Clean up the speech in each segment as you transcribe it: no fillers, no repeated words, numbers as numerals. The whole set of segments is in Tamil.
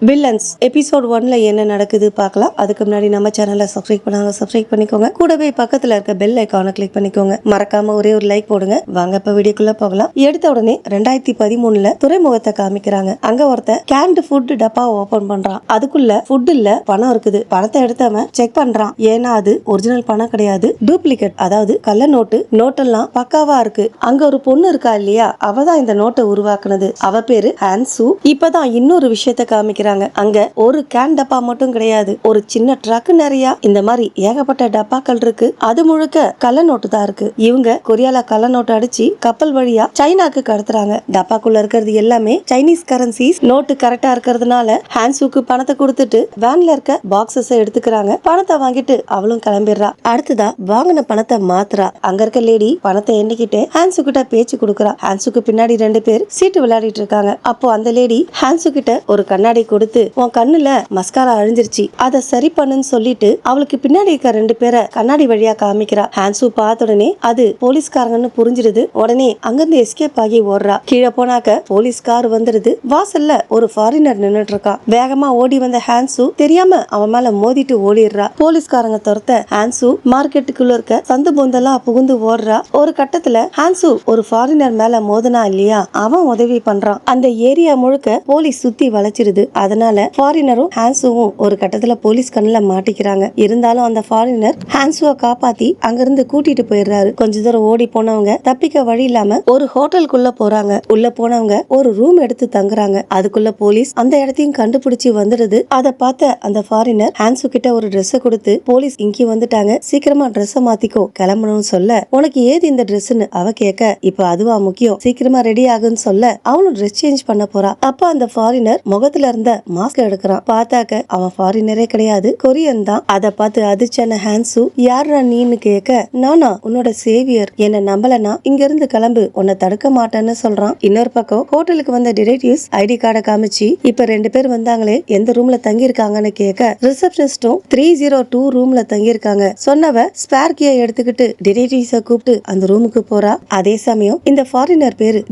வில்லன்ஸ் எபிசோட் 1ல என்ன நடக்குது பார்க்கலாம். அதுக்கு முன்னாடி நம்ம சேனலை சப்ஸ்கிரைப் பண்ணாங்க, சப்ஸ்கிரைப் பண்ணிக்கோங்க. கூடவே பக்கத்துல இருக்க பெல் ஐக்கானை கிளிக் பண்ணிக்கோங்க. மறக்காம ஒரே ஒரு லைக் போடுங்க. வாங்க இப்ப வீடியோக்குள்ள போகலாம். எடுத்த உடனே 2013ல துறைமுகத்தை காமிக்கிறாங்க. அங்க ஒருத்தன் கேன்டு ஃபுட் டப்பா ஓபன் பண்றான். அதுக்குள்ள ஃபுட் இல்ல, பணம் இருக்குது. பணத்தை எடுத்தவன் செக் பண்றான். ஏன்னா அது ஒரிஜினல் பணம் கிடையாது, டூப்ளிகேட், அதாவது கள்ள நோட்டு. நோட்டெல்லாம் பக்காவா இருக்கு. அங்க ஒரு பொண்ணு இருக்கா இல்லையா, அவதான் இந்த நோட்டை உருவாக்குனது. அவ பேரு ஹான்சு. இப்பதான் இன்னொரு விஷயத்த காமிக்கிறாங்க. அங்க ஒரு கேன் டப்பா மட்டும் கிடையாது, ஒரு சின்ன ட்ரக் நிறைய இந்த மாதிரி ஏகப்பட்ட டப்பாக்கள் இருக்கு. அது முழுக்க கள்ள நோட்டு தான் இருக்கு. இவங்க கொரியால கள்ள நோட்டு அடிச்சு கப்பல் வழியா சைனாக்கு கடத்துறாங்க. டப்பாக்குள்ள இருக்கிறது எல்லாமே சைனீஸ் கரன்சிஸ். நோட்டு கரெக்டா இருக்கிறதுனால ஹான்சுக்கு பணத்தை கொடுத்துட்டு வேன்ல இருக்க பாக்ஸஸ் எடுத்துக்கிறாங்க. பணத்தை வாங்கிட்டு அவளும் கிளம்பிடுறா. அடுத்ததா வாங்கின பணத்தை மாத்துறா. அங்க இருக்க லேடி பணத்தை எண்ணிக்கிட்டு ஹான்சு கிட்ட பேச்சு கொடுக்கறா. ஹான்சுக்கு பின்னாடி 2 பேர் சீட்டு விளையாடிட்டு இருக்காங்க. அப்போ அந்த லேடி ஹான்சு கிட்ட ஒரு கண்ணாடி கொடுத்து, உன் கண்ணுல மஸ்காரா அழிஞ்சிருச்சு, அதை சரி பண்ணுன்னு சொல்லிட்டு அவளுக்கு பின்னாடி இருக்க 2 பேரை கண்ணாடி வழியா காமிக்கிறா. ஹான்சு பார்த்த உடனே அது போலீஸ்காரங்கன்னு புரிஞ்சிருது. உடனே அங்கிருந்து எஸ்கேப் ஆகி ஓடுறா. கீழே போனாக்க போலீஸ் கார் வந்துடுது. வாசல்ல ஒரு ஃபாரினர் நின்னுட்டு இருக்கான். வேகமா ஓடி வந்த ஹான்சு தெரியாம அவன் மேல மோதிட்டு ஓடிடுறா. போலீஸ்காரங்க துரத்த ஹான்சு மார்க்கெட்டுக்குள்ள இருக்க சந்து பொந்தெல்லாம் புகுந்து ஓடுறா. ஒரு கட்டத்துல ஹான்சு ஒரு ஃபாரினர் மேல மோதனா இல்லையா, அவன் உதவி பண்றான். அந்த ஏரியா முழுக்க போலீஸ் சுத்தி வளைச்சிருது. அதனால ஃபாரினரும் ஹான்சுவும் ஒரு கட்டத்துல போலீஸ் கண்ணுல மாட்டிக்கிறாங்க. இருந்தாலும் அந்த ஃபாரினர் ஹான்சுவை காப்பாத்தி அங்கிருந்து கூட்டிட்டு போயிடுறாரு. கொஞ்ச தூரம் ஓடி போனவங்க தப்பிக்க வழி இல்லாம ஒரு ஹோட்டலுக்குள்ள போறாங்க. உள்ள போனவங்க ஒரு ரூம் எடுத்து தங்குறாங்க. அதுக்குள்ள போலீஸ் அந்த இடத்தையும் கண்டுபிடிச்சு வந்துடுது. அதை பார்த்த அந்த ஃபாரினர் ஹான்சு கிட்ட ஒரு ட்ரெஸ் கொடுத்து, போலீஸ் இங்கே வந்துட்டாங்க, சீக்கிரமா ட்ரெஸ் மாத்திக்கோ, கிளம்பணும்னு சொல்ல, உனக்கு ஏது இந்த ட்ரெஸ்ன்னு அவ கேட்க, இப்ப அதுவா முக்கியம், சீக்கிரமா ரெடி ஆகுன்னு சொல்ல அவனும் ட்ரெஸ் சேஞ்ச் பண்ண போறா. அப்ப அந்த ஃபாரினர் முகத்துல இருந்த மாஸ்க் எடுக்கிறான். பார்த்தாக்க அவன் ஃபாரினரே கிடையாது, கொரியன் தான். அதை பார்த்து அதிர்ச்சியான ஹான்சு, யாரா நீன்னு கேட்க, நானா உன்னோட சேவியர், என்ன நம்பலனா இங்க இருந்து கிளம்பு, உன்னை தடுக்க மாட்டேன்னு சொல்றான். இன்னொரு பக்கம் ஹோட்டலுக்கு வந்த டிடெக்டிவ்ஸ் ஐடி கார்டை காமிச்சு, இப்ப 2 பேர் வந்தாங்களே எந்த ரூம்ல தங்கி இருக்காங்கன்னு கேட்க, ரிசப்ஷனிஸ்டும் 302 ரூம்ல தங்கி இருக்காங்க. சொன்னவ ஸ்பேர் கீயை எடுத்துக்கிட்டு டிடெக்டிவ்ஸ கூப்பிட்டு அந்த ரூமுக்கு போறா. அதே சமயம் இந்த ஃபாரினர் பேரு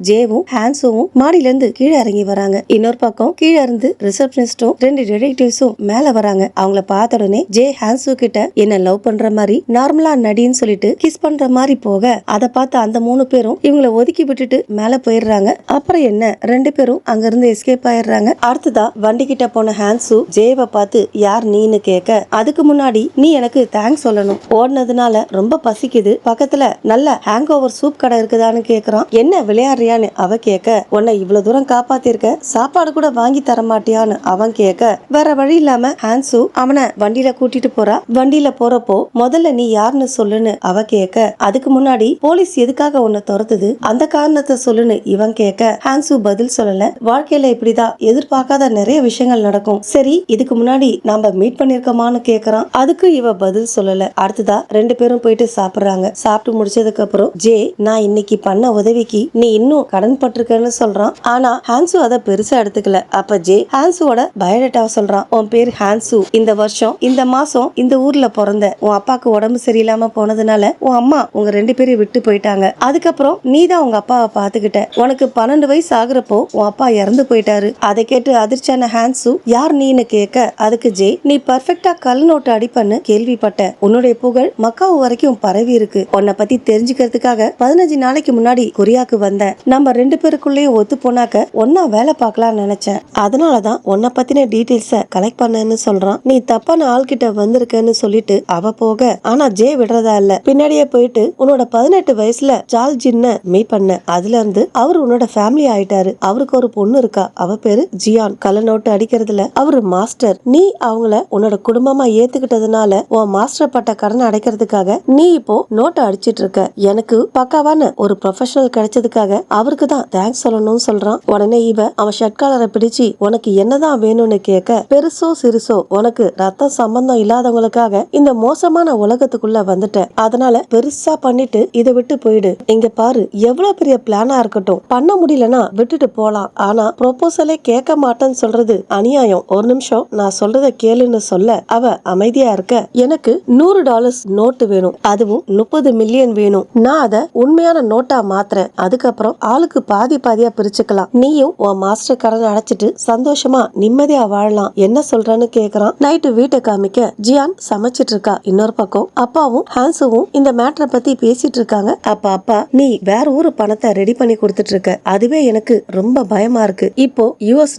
ஜேவும் ஹான்சுவும் மாடியில இருந்து கீழே இறங்கி வராங்க. இன்னொரு பக்கம் கீழே இருந்து ரிசப்ஷனிஸ்டும் 2 டிடெக்டிவ்ஸும் மேல வராங்க. அவங்கள பார்த்த உடனே ஜே ஹான்சு கிட்ட என்ன லவ் பண்ற மாதிரி நார்மலா நடின்னு சொல்லிட்டு கிஸ் பண்ற மாதிரி போக, அதை பார்த்து அந்த 3 பேரும் இவங்களை ஒதுக்கி விட்டுட்டு மேல போயிடுறாங்க. அப்புறம் என்ன, 2 பேரும் அங்க இருந்து எஸ்கேப் ஆயிடுறாங்க. அடுத்ததா வண்டி கிட்ட போன ஹான்சு ஜேவை பார்த்து யார் நீன்னு கேட்க, அதுக்கு முன்னாடி நீ எனக்கு தேங்க்ஸ் சொல்லணும், ஓடுனதுனால ரொம்ப பசிக்குது, பக்கத்துல நல்ல ஹேங் ஓவர் சூப் கடை இருக்குதான்னு கேக்குறான். என்ன விளையாடுறியான்னு அவ கேட்க, உன்னை இவ்வளவு தூரம் காப்பாத்திருக்க, சாப்பாடு கூட வாங்கி தர மாட்டியான்னு அவன் கேட்க, வேற வழி இல்லாம ஹான்சு அவனை வண்டியில கூட்டிட்டு போறா. வண்டியில போறப்போ முதல்ல நீ யாருன்னு சொல்லுன்னு அவ கேட்க, அதுக்கு முன்னாடி போலீஸ் எதுக்காக உன்னை துரத்துது, அந்த காரணத்தை சொல்லுன்னு இவன் கேட்க, ஹான்சு பதில் சொல்லல. வாழ்க்கையில இப்படிதான் எதிர்பார்க்காத நிறைய விஷயங்கள் நடக்கும். சரி, இதுக்கு முன்னாடி நாம மீட் பண்ணிருக்கோமான்னு கேக்குறான். அதுக்கு இவ பதில் சொல்லல. அடுத்ததா 2 பேரும் போயிட்டு சாப்பிடுறாங்க. சாப்பிட்டு முடிச்சதுக்கு அப்புறம் ஜே, நான் இன்னைக்கு பண்ண உதவிக்கு நீ இன்னும் கடன் பட்டிருக்கன்னு சொல்றான். ஆனா ஹான்சு அதை பெருசா எடுத்துக்கல. அப்ப ஜே ஹான்சுவோட பயோடேட்டாவை சொல்றான். உன் பேர் ஹான்சு, இந்த வருஷம் இந்த மாசம் இந்த ஊர்ல பிறந்த, உன் அப்பாக்கு உடம்பு சரியில்லாம போனதுனால உன் அம்மா உங்க 2 பேரையும் விட்டு போயிட்டாங்க. அதுக்கப்புறம் நீ தான் உங்க அப்பாவை பாத்துக்கிட்ட. உனக்கு 12 வயசு ஆகுறப்போ உன் அப்பா இறந்து போயிட்டாரு. அதை கேட்டு அதிர்ச்சியான ஹான்சு யார் நீன்னு கேட்க, அதுக்கு ஜே, நீ பர்ஃபெக்டா கல் நோட்டு அடிப்பன்னு கேள்விப்பட்ட, உன்னுடைய புகழ் மக்காவு வரைக்கும் பரவி இருக்கு. உன்னை பத்தி தெரிஞ்சுக்கிறதுக்காக 15 நாளைக்கு முன்னாடி கொரியாக்கு வந்தேன். நம்ம 2 பேருக்குள்ளேயும் ஒத்து போனாக்க ஒன்னா வேலை பார்க்கலாம்னு நினைச்சேன். அதனாலதான் உன்னை பத்தின டீடைல்ஸ கலெக்ட் பண்ணேன்னு சொல்றான். நீ தப்பான ஆள்கிட்ட வந்திருக்கன்னு சொல்லிட்டு அவ போக, ஆனா ஜே விடுறதா இல்ல. பின்னாடியே போயிட்டு உன்னோட 18 வயசுல ஜால்ஜின்ன மீட் பண்ண, அதுல இருந்து அவர் உன்னோட ஃபேமிலி ஆயிட்டாரு. அவருக்கு ஒரு பொண்ணு இருக்கா, அவ பேரு ஜியான். கள்ள நோட்டு அடிக்கிறதுல அவரு மாஸ்டர். நீ அவங்கள உன்னோட குடும்பமா ஏத்துக்கிட்டதுனால உன் மாஸ்டர் பட்ட கடனை அடைக்கிறதுக்காக நீ இப்போ நோட்டை அடிச்சிட்டு இருக்க. எனக்கு பக்காவான ஒரு ப்ரொஃபஷனல் கிடைச்சதுக்காக அவருக்கு தான் தேங்க்ஸ் சொல்லணும்னு சொல்றான். உடனே இவ அவன் ஷர்ட் காலரை பிடிச்சு, உனக்கு என்னதான் வேணும்னு கேட்க, பெருசோ சிறுசோ உனக்கு ரத்த சம்பந்தம் இல்லாதவங்களுக்காக இந்த மோசமான உலகத்துக்குள்ள வந்துட்ட, அதனால பெருசா பண்ணிட்டு இதை விட்டு போயிடு. இங்க பாரு, எவ்வளவு பெரிய பிளானா இருக்கட்டும், பண்ண முடியலன்னா விட்டுட்டு போலாம், ஆனா ப்ரொபோசலே கேட்க மாட்டேன்னு சொல்றது அநியாயம். ஒரு நிமிஷம் நான் சொல்றத கேளுன்னு சொல்ல அவ அமைதியா இருக்க, எனக்கு $100 நோட்டு வேணும், அதுவும் 30 மில்லியன் வேணும். நான் அதை உண்மையான நோட்டா மாத்துறேன். அதுக்கப்புறம் ஆளுக்கு பாதி பாதியா பிரிச்சுக்கலாம். நீயும் உன் மாஸ்டர் கடன் அடைச்சிட்டு சந்தோஷம் சந்தோஷமா நிம்மதியா வாழலாம், என்ன சொல்றன்னு கேக்குறான். நைட்டு வீட்டை காமிக்க ஜியான் சமைச்சிட்டு இருக்கா. இன்னொரு பக்கம் அப்பாவும் ஹான்ஸுவும் இந்த மேட்டரை பத்தி பேசிட்டு இருக்காங்க. அப்பா நீ வேற ஊரு பணத்தை ரெடி பண்ணி கொடுத்துட்டு இருக்க, அதுவே எனக்கு ரொம்ப பயமா இருக்கு. இப்போ US$,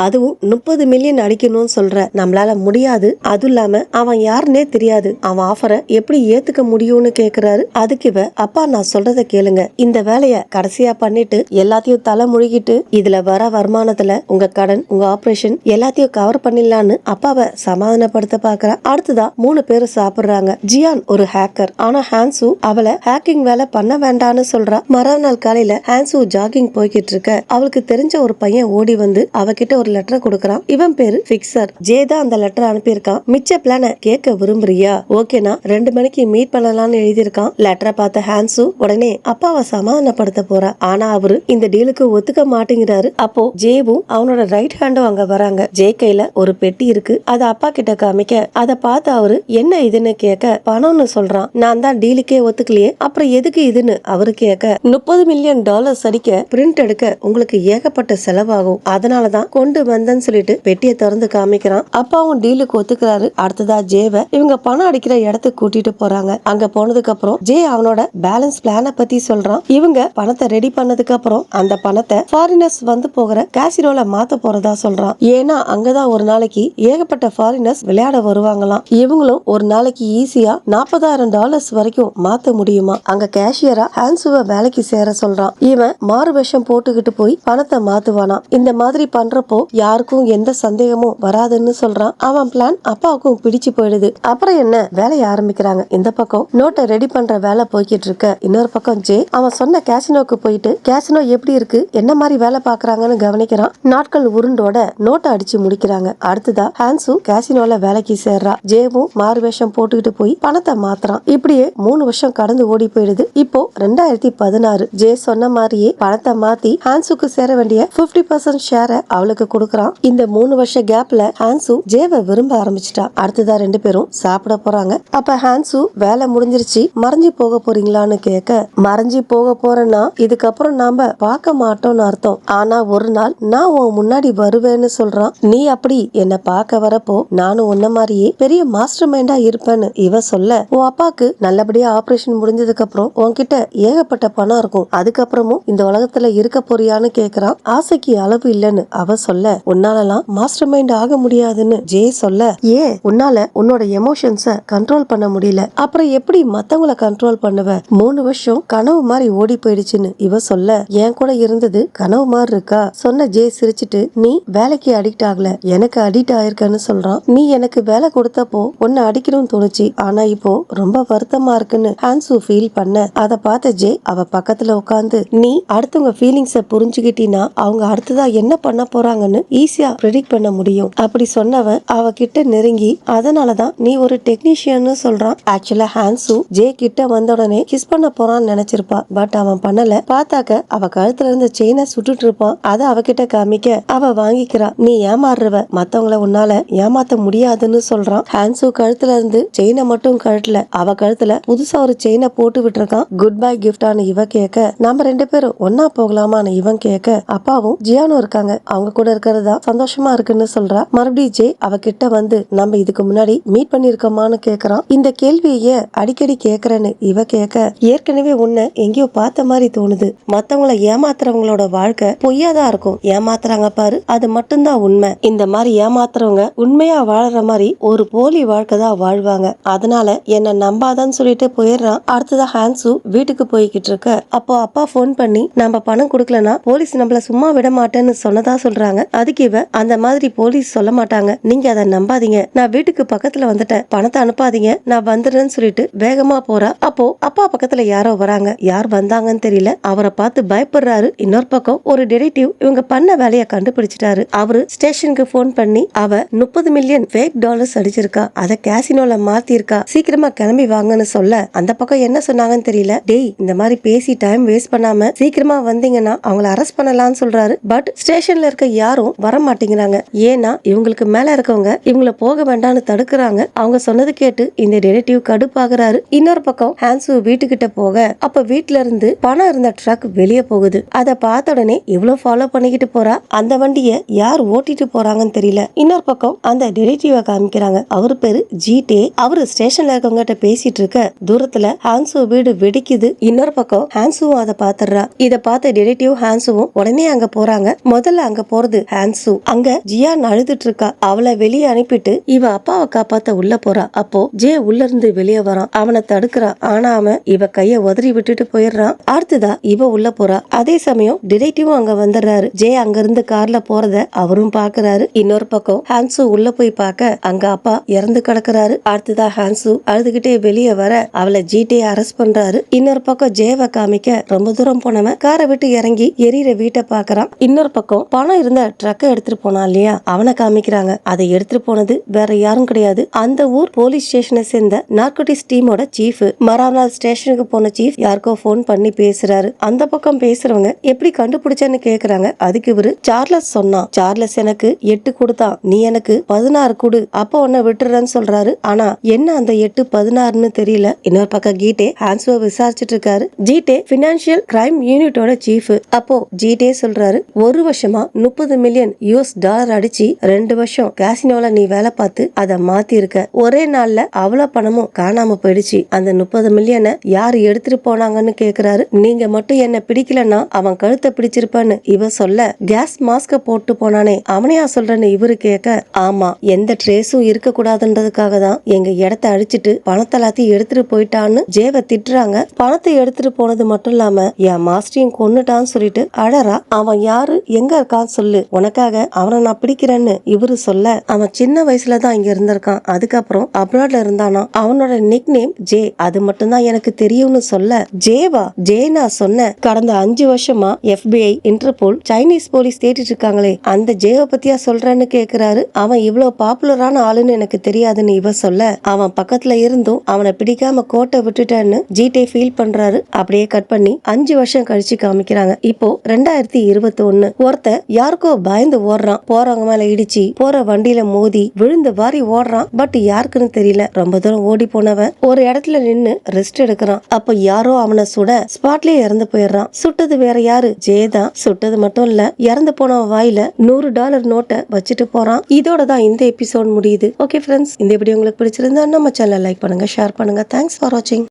அதுவும் 30 மில்லியன் அடிக்கணும்னு சொல்ற, நம்மளால முடியாது. அது இல்லாம அவன் யாருன்னே தெரியாது, அவன் ஆஃபரை எப்படி ஏத்துக்க முடியும்னு கேக்குறாரு. அதுக்கு இவ, அப்பா நான் சொல்றத கேளுங்க, இந்த வேலைய கடைசியா பண்ணிட்டு எல்லாத்தையும் தலை முழுகிட்டு இதுல வர வருமானத்துல உங்க கடன், உங்க ஆபரேஷன் எல்லாத்தையும் கவர் பண்ணிடலான்னு அப்பாவை சமாதானப்படுத்த பாக்குறா. அடுத்ததா 3 பேரும் சாப்பிடுறாங்க. ஜியான் ஒரு ஹேக்கர், ஆனா ஹான்சு அவளை ஹேக்கிங் வேலை பண்ண வேண்டான்னு சொல்றா. மறுநாள் காலையில ஹான்சு ஜாகிங் போய்கிட்டு இருக்க அவளுக்கு தெரிஞ்ச ஒரு பையன் ஓடி வந்து அவகிட்ட ஒரு லெட்டர் கொடுக்கறான். இவன் பேரு பிக்சர். ஜே தான் அந்த லெட்டர் அனுப்பியிருக்கான். மிச்ச பிளான கேட்க விரும்புறியா? ஓகேனா 2 மணிக்கு மீட் பண்ணலாம்னு எழுதியிருக்கான். லெட்டரை பார்த்த ஹான்சு உடனே அப்பாவை சமாதானப்படுத்த போறா. ஆனா அவரு இந்த டீலுக்கு ஒத்துக்க மாட்டேங்கிறாரு. அப்போ ஜேவும் அவனோட ரைட் ஹேண்டும் அங்க வராங்க. ஜே கையில ஒரு பெட்டி இருக்கு. அத அப்பா கிட்ட காமிக்க அதை பார்த்து அவரு என்ன இதுன்னு கேட்க பணம்னு சொல்றான். நான் தான் டீலுக்கே ஒத்துக்கலையே, அப்புறம் எதுக்கு இதுன்னு அவரு கேட்க, $30 மில்லியன் அடிக்க பிரிண்ட் எடுக்க உங்களுக்கு ஏகப்பட்ட செலவாகும், அதனாலதான் கொண்டு வந்தேன்னு சொல்லிட்டு பெட்டியை திறந்து காமிக்கிறான். அப்பாவும் டீலுக்கு ஒத்துக்கிறாரு. அடுத்ததா ஜேவை இவங்க பணம் அடிக்கிற இடத்துக்கு கூட்டிட்டு போறாங்க. அங்க போனதுக்கு அப்புறம் ஜே அவனோட பேலன்ஸ் பிளான பத்தி சொல்றான். இவங்க பணத்தை ரெடி பண்ணதுக்கு அப்புறம் அந்த பணத்தை ஃபாரினர்ஸ் வந்து போகிற கேசினோல மாத்த போறதா சொல்றான். ஏன்னா அங்கதான் ஒரு நாளைக்கு ஏகப்பட்ட ஃபாரினர்ஸ் விளையாட வருவாங்களாம். இவங்களும் ஒரு நாளைக்கு ஈஸியா $40,000 வரைக்கும் மாத்த முடியுமா. அங்க கேஷியரா ஹான்சுவ வேலைக்கு சேர சொல்றான். இவன் மாறு வேஷம் போட்டுக்கிட்டு போய் பணத்தை மாத்துவானா. இந்த மாதிரி பண்றப்போ யாருக்கும் எந்த சந்தேகமும் வராதுன்னு சொல்றான். அவன் பிளான் அப்பாவுக்கும் பிடிச்சு போயிடுது. அப்புறம் என்ன வேலையை ஆரம்பிக்கிறாங்க. இந்த பக்கம் நோட்டை ரெடி பண்ற வேலை போய்கிட்டு இருக்க, இன்னொரு பக்கம் ஜே அவன் சொன்ன கேசினோக்கு போயிட்டு கேசினோ எப்படி இருக்கு, என்ன மாதிரி வேலை பாக்குறாங்கன்னு கவனிக்கிறான். நாட்கள் உருண்டோட நோட்டை அடிச்சு முடிக்கிறாங்க. அடுத்ததா ஹான்சு கேசினோல வேலைக்கு சேர்றா. ஜேவும் மாறுவேஷம் போட்டுக்கிட்டு போய் பணத்தை மாத்துறான். இப்படியே 3 வருஷம் கடந்து ஓடி போயிடுது. இப்போ 2016 ஜே சொன்ன மாதிரியே பணத்தை மாத்தி ஹான்சுக்கு சேர வேண்டிய 50% ஷேரை அவளுக்கு கொடுக்கறான். இந்த 3 வருஷ கேப்ல ஹான்சு ஜேவை விரும்ப ஆரம்பிச்சிட்டா. அடுத்ததா 2 பேரும் சாப்பிட போறாங்க. அப்ப ஹான்சு வேலை முடிஞ்சிருச்சு, மறைஞ்சு போக போறீங்களான்னு கேட்க, மறைஞ்சு போக போறேன்னா இதுக்கப்புறம் நாம பார்க்க மாட்டோம்னு அர்த்தம், ஆனா ஒரு நாள் நான் உன் முன்னாடி வருவேன்னு சொல்றான். நீ அப்படி என்ன பார்க்க வரப்போ நானும் உன்ன மாதிரியே பெரிய மாஸ்டர் மைண்டா இருப்பேன்னு இவ சொல்ல, உன் அப்பாக்கு நல்லபடியா ஆபரேஷன் முடிஞ்சதுக்கு அப்புறம் உன்கிட்ட ஏகப்பட்ட பணம் இருக்கும், அதுக்கப்புறமும் இந்த உலகத்துல இருக்க போறியான்னு கேக்குறான். ஆசைக்கு அளவு இல்லன்னு அவ சொல்ல, உன்னாலலாம் மாஸ்டர் மைண்ட் ஆக முடியாதுன்னு ஜே சொல்ல, ஏன் உன்னால உன்னோட எமோஷன்ஸ கண்ட்ரோல் பண்ண முடியல, அப்புறம் எப்படி மத்தவங்களை கண்ட்ரோல் பண்ணுவ? 3 வருஷம் கனவு மாதிரி ஓடி போயிடுச்சுன்னு இவ சொல்ல, என் கூட இருந்தது கனவு மாதிரி இருக்கா சொன்ன ஜே சிரிச்சிட்டு, நீ வேலைக்கு அடிக்ட் ஆகல, எனக்கு அடிக்ட் ஆயிருக்கன்னு சொல்றான். நீ எனக்கு வேலை கொடுத்தப்போ உன்னை அடிக்கணும்னு தோணுச்சு, ஆனா இப்போ ரொம்ப வருத்தமா இருக்குன்னு ஹான்சு ஃபீல் பண்ண, அத பார்த்த ஜே அவ பக்கத்துல உட்காந்து, நீ அடுத்தவங்க ஃபீலிங்ஸ புரிஞ்சுக்கிட்டீனா அவங்க அடுத்ததா என்ன பண்ண போறாங்கன்னு ஈஸியா ப்ரெடிக்ட் பண்ண முடியும். அப்படி சொன்னவன் அவ கிட்ட நெருங்கி, அதனாலதான் நீ ஒரு டெக்னீஷியன்னு சொல்றான். ஆக்சுவலா ஹான்சு ஜே கிட்ட வந்த உடனே கிஸ் பண்ண போறான்னு நினைச்சிருப்பா. பட் அவன் பண்ணல. பார்த்தாக்க அவ கழுத்துல இருந்த செயினை சுட்டுட்டு இருப்பான். அத அவகிட்ட காமிக்க அவ வாங்கிக்கிறா. நீ ஏமாறுறவ, மத்தவங்கள உன்னால ஏமாத்த முடியாதுன்னு சொல்றான். ஹான்சு கழுத்துல இருந்து செயினை மட்டும் கழட்டல, அவ கழுத்துல புதுசா ஒரு செயினை போட்டு விட்டுருக்கான். குட் பை கிஃப்டான்னு இவ கேட்க, நம்ம 2 பேரும் ஒன்னா போகலாமான்னு இவன் கேட்க, அப்பாவும் ஜியானும் இருக்காங்க, அவங்க கூட இருக்கிறதா சந்தோஷமா இருக்குன்னு சொல்றா. மறுபடியும் ஜே அவகிட்ட வந்து, நம்ம இதுக்கு முன்னாடி மீட் பண்ணிருக்கோமான்னு கேக்குறான். இந்த கேள்விய அடிக்கடி கேக்குறேன்னு இவ கேட்க, ஏற்கனவே உன்னை எங்கேயோ பார்த்த மாதிரி தோணுது, மத்தவங்களை ஏமாத்துறவங்களோட வாழ்க்கை பொய்யாதான் இருக்கும், ஏமாத்துறாங்க பாரு அது மட்டும்தான் உண்மை, இந்த மாதிரி ஏமாத்துறவங்க உண்மையா வாழற மாதிரி ஒரு போலி வாழ்க்கை தான் வாழ்வாங்க, அதனால என்ன நம்பாதான்னு சொல்லிட்டு போயிடுறான். அடுத்ததா ஹான்சு வீட்டுக்கு போய்கிட்டு இருக்க, அப்போ அப்பா போன் பண்ணி நம்ம பணம் கொடுக்கலனா போலீஸ் நம்மள சும்மா விட மாட்டேன்னு சொன்னதா சொல்றாங்க. அதுக்கு இவ, அந்த மாதிரி போலீஸ் சொல்ல மாட்டாங்க, நீங்க அதை நம்பாதீங்க, நான் வீட்டுக்கு பக்கத்துல வந்துட்டேன், பணத்தை அனுப்பாதீங்க, நான் வந்துடுறேன்னு சொல்லிட்டு வேகமா போறா. அப்போ அப்பா பக்கத்துல யாரோ வராங்க, யார் வந்தாங்கன்னு தெரியல, அவரை பார்த்து பயப்படுறாரு. இன்னொரு பக்கம் ஒரு டிடெக்டிவ் இவங்க பண்ண வேலையை கண்டுபிடிச்சிட்டாரு. அவரு ஸ்டேஷனுக்கு போன் பண்ணி, அவ $30 மில்லியன் ஃபேக் டாலர்ஸ் அடிச்சிருக்கா, அத கேசினோல மாத்திருக்கா, சீக்கிரமா கிளம்பி வாங்கன்னு சொல்ல, அந்த பக்கம் என்ன சொன்னாங்கன்னு தெரியல. டேய், இந்த மாதிரி பேசி டைம் வேஸ்ட் பண்ணாம சீக்கிரமா வந்தீங்கன்னா அவங்கள அரெஸ்ட் பண்ணலாம்னு சொல்றாரு. பட் ஸ்டேஷன்ல இருக்க யாரும் வர மாட்டேங்கிறாங்க. ஏன்னா இவங்களுக்கு மேல இருக்கவங்க இவங்கள போக வேண்டாம்னு தடுக்கிறாங்க. அவங்க சொன்னது கேட்டு இந்த டிடெக்டிவ் கடுப்பாகிறாரு. இன்னொரு பக்கம் ஹான்சு வீட்டுக்கிட்ட போக, அப்ப வீட்டுல இருந்து பணம் இருந்த ட்ரக் வெளியே போகுது. அத பார்த்த உடனே இவ்வளவு ஃபாலோ பண்ணிக்கிட்டு போறா. அந்த வண்டி வண்டியை யார் ஓட்டிட்டு போறாங்கன்னு தெரியல. இன்னொரு பக்கம் அந்த டிடெக்டிவ காமிக்கிறாங்க. அவரு பேரு ஜீட்டே. அவரு ஸ்டேஷன்ல இருக்கவங்க பேசிட்டு இருக்க தூரத்துல ஹான்சு வீடு வெடிக்குது. இன்னொரு பக்கம் ஹான்சுவும் அதை பாத்துறா. இத பார்த்த டிடெக்டிவ் ஹான்சுவும் உடனே அங்க போறாங்க. முதல்ல அங்க போறது ஹான்சு. அங்க ஜியான் அழுதுட்டு இருக்கா. அவளை வெளியே அனுப்பிட்டு இவ அப்பாவை காப்பாத்த உள்ள போறா. அப்போ ஜே உள்ள இருந்து வெளியே வரான். அவனை தடுக்கிறா. ஆனா அவன் இவ கைய உதறி விட்டுட்டு போயிடுறான். அடுத்ததா இவ உள்ள போறா. அதே சமயம் டிடெக்டிவும் அங்க வந்துடுறாரு. ஜே அங்க இருந்து கார்ல போறத அவரும் பாக்குறாரு. இன்னொரு பக்கம் ஹான்சு உள்ள போய் பார்க்க அங்க அப்பா இறந்து கிடக்குறாரு. அடுத்ததா ஹான்சு அழுதுகிட்டே வெளியே வர அவளை ஜீட்டே அரெஸ்ட் பண்றாரு. இன்னொரு பக்கம் ஜேவை காமிக்க ரொம்ப தூரம் போனவன் காரை விட்டு இறங்கி எரியிற வீட்டை பாக்குறான். இன்னொரு பக்கம் பணம் இருந்த ட்ரக்கை எடுத்துட்டு போனான் இல்லையா, அவனை காமிக்கிறாங்க. அதை எடுத்துட்டு போனது வேற யாரும் கிடையாது, அந்த ஊர் போலீஸ் ஸ்டேஷனை சேர்ந்த நார்கோட்டிக்ஸ் டீமோட சீஃப். மறுநாள் ஸ்டேஷனுக்கு போன சீஃப் யாருக்கோ போன் பண்ணி பேசுறாரு. அந்த பக்கம் பேசுறவங்க எப்படி கண்டுபிடிச்சேன்னு கேக்குறாங்க. அதுக்கு இவரு சார்லஸ் சொன்னான். சார்லஸ் எனக்கு 8 கொடுத்தான், நீ எனக்கு 16 கொடு, அப்ப உன்னை விட்டுறேன்னு சொல்றாரு. ஆனா என்ன அந்த 8 16ன்னு தெரியல. இன்னொரு பக்கம் கீட்டே ஹான்சுவை விசாரிச்சுட்டு இருக்காரு. ஜீட்டே பினான்சியல் கிரைம் யூனிட்டோட சீஃப். அப்போ ஜீட்டே சொல்றாரு, 1 வருஷமா 30 மில்லியன் US$ அடிச்சு 2 வருஷம் காசினோல நீ வேலை பார்த்து அதை மாத்தி இருக்க. ஒரே நாள்ல அவ்வளவு பணமும் காணாம போயிடுச்சு. அந்த 30 மில்லியனை யாரு எடுத்துட்டு போனாங்கன்னு கேக்குறாரு. நீங்க மட்டும் என்ன பிடிக்கலன்னா அவன் கழுத்தை பிடிச்சிருப்பான்னு இவ சொல்ல, கேஸ் மாஸ்க போட்டு போனானே அவனையா சொல்றேன்னு இவரு கேட்க, ஆமா எந்த ட்ரேஸும் இருக்க கூடாதுன்றதுக்காக தான் எங்க இடத்த அடிச்சிட்டு பணத்தை எல்லாத்தையும் எடுத்துட்டு போயிட்டான்னு ஜேவை திட்டுறாங்க. பணத்தை எடுத்துட்டு போனது மட்டும் இல்லாம என் மாஸ்டரையும் கொன்னுட்டான்னு சொல்லிட்டு அழறா. அவன் யாரு, எங்க இருக்கான்னு சொல்லு, உனக்காக அவனை நான் பிடிக்கிறேன்னு இவரு சொல்ல, அவன் சின்ன வயசுலதான் இங்க இருந்திருக்கான், அதுக்கப்புறம் அப்ராட்ல இருந்தானா, அவனோட நிக் நேம் ஜே, அது மட்டும் தான் எனக்கு தெரியும்னு சொல்ல, ஜேவா, ஜே நான் சொன்னேன், கடந்த 5 வருஷமா FBI, இன்டர்போல், சைனீஸ் போலீஸ் தேடிட்டு இருக்காங்களே அந்த ஜேவை பத்தியா சொல்றேன்னு கேக்குறாரு. அவன் இவ்வளவு பாப்புலரான ஆளுன்னு எனக்கு தெரியாதுன்னு இவ சொல்ல, அவன் பக்கத்துல இருந்தும் அவனை பிடிக்காம கோட்டை விட்டுட்டேன்னு ஜீட்டே ஃபீல் பண்றாரு. அப்படியே கட் பண்ணி 5 வருஷம் கழிச்சு காமிக்கிறாங்க. இப்போ 2021 ஒருத்தன் யாருக்கோ பயந்து ஓடுறான். போறவங்க மேல இடிச்சு போற வண்டியில மோதி விழுந்து வாரி ஓடுறான். பட் யாருக்குன்னு தெரியல. ரொம்ப தூரம் ஓடி போனவன் ஒரு இடத்துல நின்னு ரெஸ்ட் எடுக்கிறான். அப்ப யாரோ அவனை சுட ஸ்பாட்லயே இறந்து போயிடுறான். சுட்டது வேற யாரு, ஜே தான். சுட்டது மட்டும் இல்ல, இறந்து போன வாயில $100 நோட்டை வச்சுட்டு போறான். இதோட தான் இந்த எபிசோட் முடியுது. ஓகே ஃப்ரெண்ட்ஸ், இந்த வீடியோ உங்களுக்கு பிடிச்சிருந்தா நம்ம சேனலை லைக் பண்ணுங்க, ஷேர் பண்ணுங்க. தேங்க்ஸ் ஃபார் வாட்சிங்.